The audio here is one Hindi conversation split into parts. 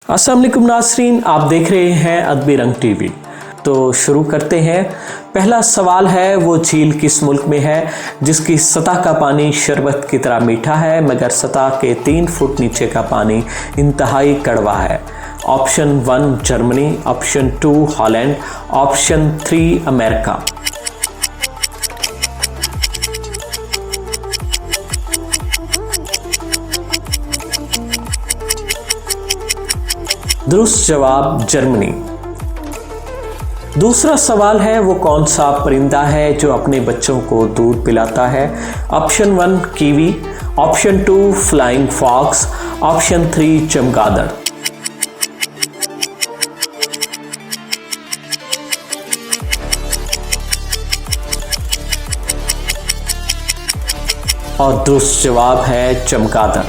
अस्सलाम वालेकुम नाज़रीन, आप देख रहे हैं अदबी रंग टीवी। तो शुरू करते हैं। पहला सवाल है, वो झील किस मुल्क में है जिसकी सतह का पानी शरबत की तरह मीठा है मगर सतह के 3 फुट नीचे का पानी इंतहाई कड़वा है? Option 1 Germany, option 2 Holland, option 3 America. दुरुस्त जवाब जर्मनी। दूसरा सवाल है, वो कौन सा परिंदा है जो अपने बच्चों को दूध पिलाता है? Option 1 kiwi, option 2 flying fox, option 3 चमगादड़। और दुरुस्त जवाब है चमगादड़।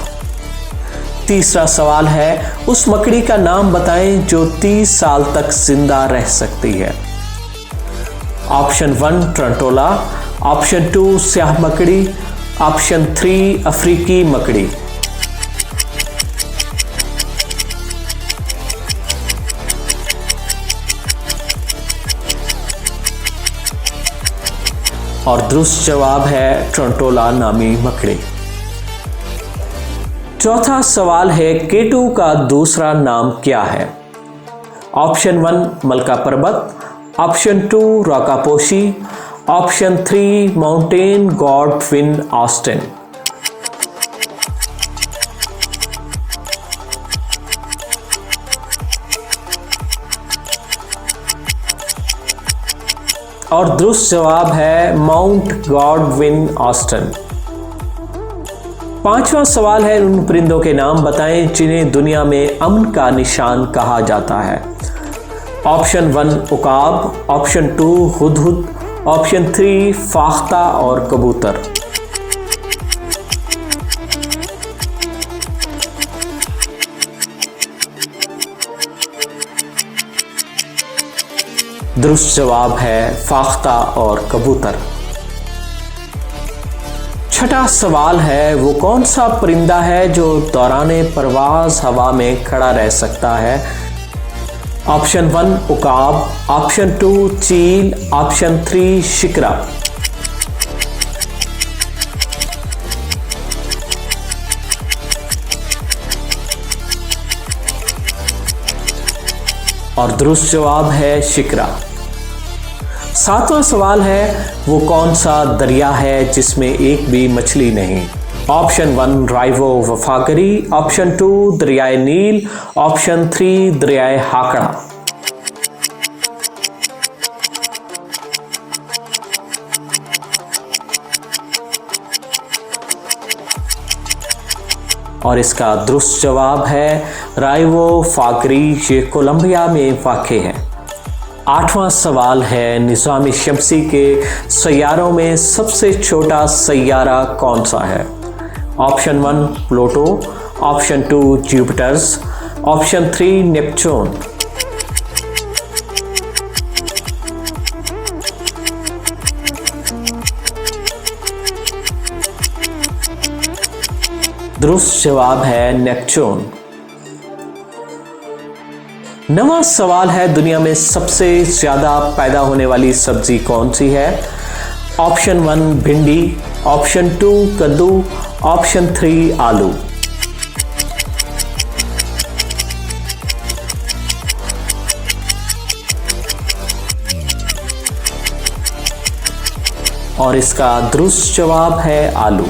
तीसरा सवाल है, उस मकड़ी का नाम बताएं जो 30 साल तक जिंदा रह सकती है? ऑप्शन 1 टरंटोला, ऑप्शन 2 स्याह मकड़ी, ऑप्शन 3 अफ्रीकी मकड़ी। और दुरुस्त जवाब है टरंटोला नामी मकड़ी। चौथा सवाल है, केटू का दूसरा नाम क्या है? Option 1 Malka Parbat, option 2 Rakaposhi, option 3 mountain Godwin Austen. और दुरुस्त जवाब है माउंट गॉडविन ऑस्टिन। पांचवा सवाल है, उन परिंदों के नाम बताएं जिन्हें दुनिया में अमन का निशान कहा जाता है? ऑप्शन 1 उकाब, ऑप्शन 2 हुदहुद, ऑप्शन 3 फाख्ता और कबूतर। दुरुस्त जवाब है फाख्ता और कबूतर। छठा सवाल है, वो कौन सा परिंदा है जो दौराने परवाज हवा में खड़ा रह सकता है? ऑप्शन 1 उकाब, ऑप्शन 2 चील, ऑप्शन 3 शिकरा। और दुरुस्त जवाब है शिकरा। सातवां सवाल है, वो कौन सा दरिया है जिसमें एक भी मछली नहीं? ऑप्शन 1 राइवो वफागरी, ऑप्शन 2 दरियाए नील, ऑप्शन 3 दरियाए हाकड़ा। और इसका दुरुस्त जवाब है राइवो फागरी, ये कोलंबिया में वाक़ है। आठवां सवाल है, निज़ाम शमसी के सैयारों में सबसे छोटा सैयारा कौन सा है? Option 1 Pluto, option 2 Jupiter's, option 3 Neptune. दुरुस्त जवाब है नेपच्यून। नवां सवाल है, दुनिया में सबसे ज्यादा पैदा होने वाली सब्जी कौन सी है? ऑप्शन 1 भिंडी, ऑप्शन 2 कद्दू, ऑप्शन 3 आलू। और इसका दुरुस्त जवाब है आलू।